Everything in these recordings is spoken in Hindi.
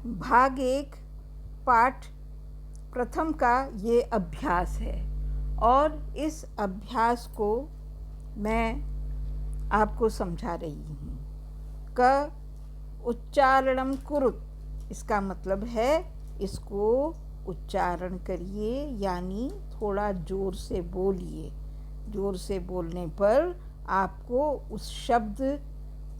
भाग 1 पाठ प्रथम का ये अभ्यास है और इस अभ्यास को मैं आपको समझा रही हूँ। क उच्चारणम कुरुत, इसका मतलब है इसको उच्चारण करिए, यानी थोड़ा जोर से बोलिए। जोर से बोलने पर आपको उस शब्द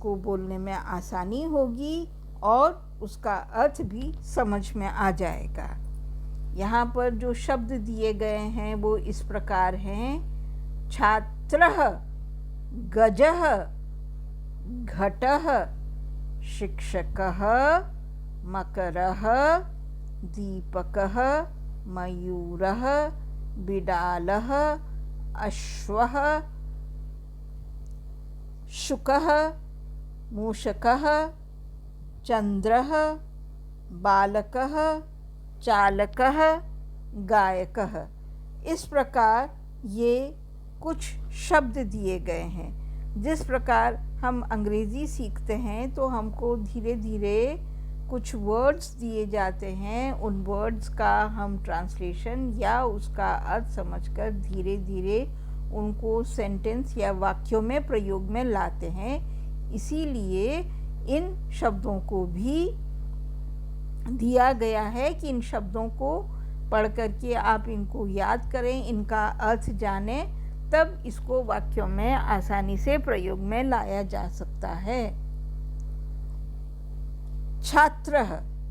को बोलने में आसानी होगी और उसका अर्थ भी समझ में आ जाएगा। यहाँ पर जो शब्द दिए गए हैं वो इस प्रकार हैं: छात्रः, गजः, घटः, शिक्षकः, मकरः, दीपकः, मयूरः, बिडालः, अश्वः, शुकः, मूषकः, चंद्रः, बालकः, चालकः, गायकः। इस प्रकार ये कुछ शब्द दिए गए हैं। जिस प्रकार हम अंग्रेज़ी सीखते हैं तो हमको धीरे धीरे कुछ वर्ड्स दिए जाते हैं, उन वर्ड्स का हम ट्रांसलेशन या उसका अर्थ समझकर धीरे धीरे उनको सेंटेंस या वाक्यों में प्रयोग में लाते हैं। इसीलिए इन शब्दों को भी दिया गया है कि इन शब्दों को पढ़ करके आप इनको याद करें, इनका अर्थ जानें, तब इसको वाक्यों में आसानी से प्रयोग में लाया जा सकता है। छात्र,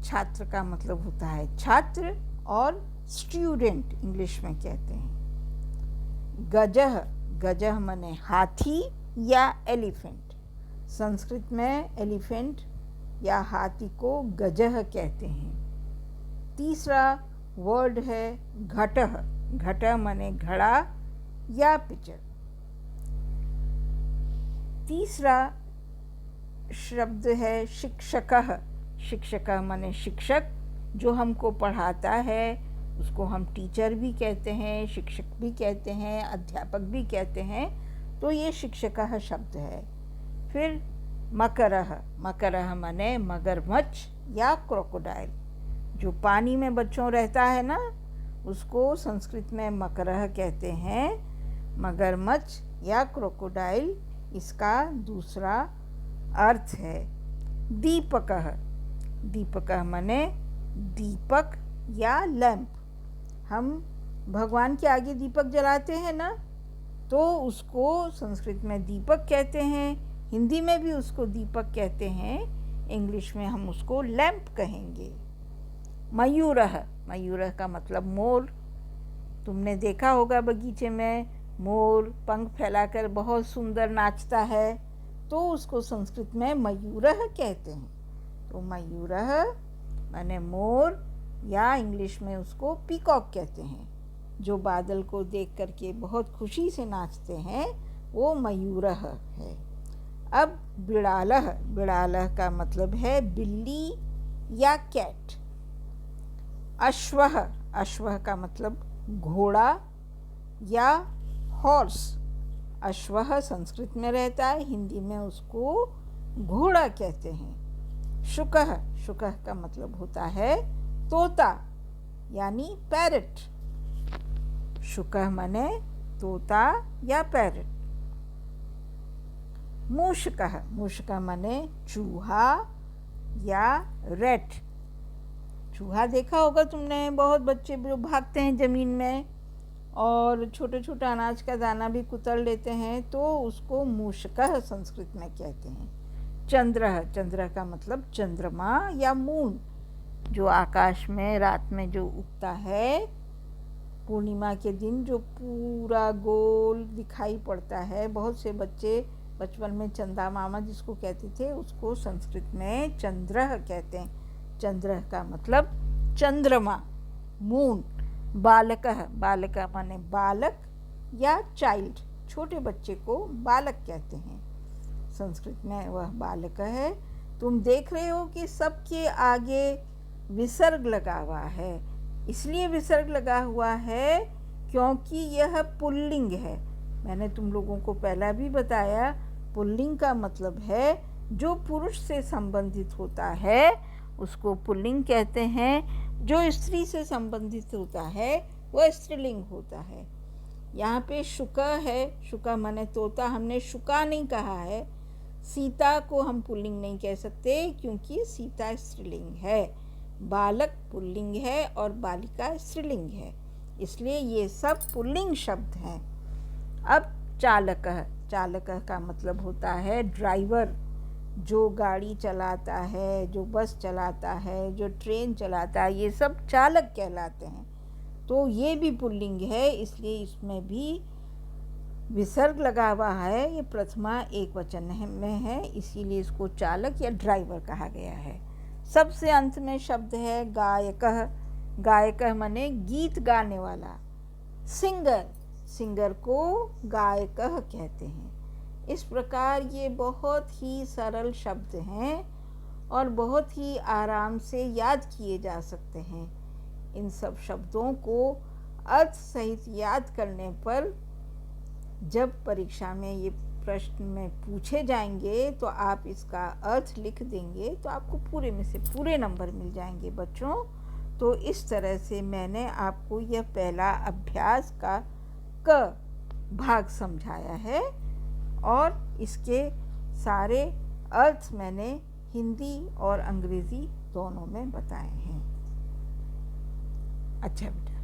छात्र का मतलब होता है छात्र और स्टूडेंट इंग्लिश में कहते हैं। गजह, गजह माने हाथी या एलिफेंट। संस्कृत में एलिफेंट या हाथी को गजह कहते हैं। तीसरा वर्ड है घटः, घटः माने घड़ा या पिचर। तीसरा शब्द है शिक्षकः, शिक्षकः माने शिक्षक, जो हमको पढ़ाता है उसको हम टीचर भी कहते हैं, शिक्षक भी कहते हैं, अध्यापक भी कहते हैं, तो ये शिक्षकः शब्द है। फिर मकरः, मकरः माने मगरमच्छ या क्रोकोडाइल, जो पानी में बच्चों रहता है ना, उसको संस्कृत में मकरः कहते हैं। मगरमच्छ या क्रोकोडाइल इसका दूसरा अर्थ है। दीपकः, दीपकः माने दीपक या लैंप। हम भगवान के आगे दीपक जलाते हैं ना, तो उसको संस्कृत में दीपक कहते हैं, हिंदी में भी उसको दीपक कहते हैं, इंग्लिश में हम उसको लैंप कहेंगे। मयूरः, मयूरः का मतलब मोर। तुमने देखा होगा बगीचे में मोर पंख फैलाकर बहुत सुंदर नाचता है, तो उसको संस्कृत में मयूरः कहते हैं। तो मयूरः माने मोर, या इंग्लिश में उसको पीकॉक कहते हैं। जो बादल को देख करके बहुत खुशी से नाचते हैं वो मयूरः है। अब बिड़ालः, बिड़ालः का मतलब है बिल्ली या कैट। अश्वः, अश्वः का मतलब घोड़ा या हॉर्स। अश्वः संस्कृत में रहता है, हिंदी में उसको घोड़ा कहते हैं। शुकः, शुकः का मतलब होता है तोता यानी पैरट। शुकः माने तोता या पैरट। मूषकः, मूषकः माने चूहा या रैट। चूहा देखा होगा तुमने, बहुत बच्चे जो भागते हैं ज़मीन में और छोटे छोटा अनाज का दाना भी कुतर लेते हैं, तो उसको मूषकः संस्कृत में कहते हैं। चंद्रः, चंद्र का मतलब चंद्रमा या मून, जो आकाश में रात में जो उगता है पूर्णिमा के दिन, जो पूरा गोल दिखाई पड़ता है। बहुत से बच्चे बचपन में चंदा मामा जिसको कहते थे, उसको संस्कृत में चंद्रः कहते हैं। चंद्रः का मतलब चंद्रमा, मून। बालकः, बालकः माने बालक या चाइल्ड, छोटे बच्चे को बालक कहते हैं। संस्कृत में वह बालक है। तुम देख रहे हो कि सबके आगे विसर्ग लगा हुआ है। इसलिए विसर्ग लगा हुआ है क्योंकि यह पुल्लिंग है। मैंने तुम लोगों को पहला भी बताया, पुल्लिंग का मतलब है जो पुरुष से संबंधित होता है उसको पुल्लिंग कहते हैं। जो स्त्री से संबंधित होता है वह स्त्रीलिंग होता है। यहाँ पे शुक है, शुक माने तोता, हमने शुका नहीं कहा है। सीता को हम पुल्लिंग नहीं कह सकते क्योंकि सीता स्त्रीलिंग है। बालक पुल्लिंग है और बालिका स्त्रीलिंग है, इसलिए ये सब पुल्लिंग शब्द हैं। अब चालक, चालक का मतलब होता है ड्राइवर, जो गाड़ी चलाता है, जो बस चलाता है, जो ट्रेन चलाता है, ये सब चालक कहलाते हैं। तो ये भी पुल्लिंग है, इसलिए इसमें भी विसर्ग लगा हुआ है। ये प्रथमा एक वचन में है, इसीलिए इसको चालक या ड्राइवर कहा गया है। सबसे अंत में शब्द है गायकः। गायकः माने गीत गाने वाला, सिंगर। सिंगर को गायकः कहते हैं। इस प्रकार ये बहुत ही सरल शब्द हैं और बहुत ही आराम से याद किए जा सकते हैं। इन सब शब्दों को अर्थ सहित याद करने पर जब परीक्षा में ये प्रश्न में पूछे जाएंगे तो आप इसका अर्थ लिख देंगे तो आपको पूरे में से पूरे नंबर मिल जाएंगे बच्चों। तो इस तरह से मैंने आपको यह पहला अभ्यास का क भाग समझाया है और इसके सारे अर्थ मैंने हिंदी और अंग्रेज़ी दोनों में बताए हैं। अच्छा बेटा।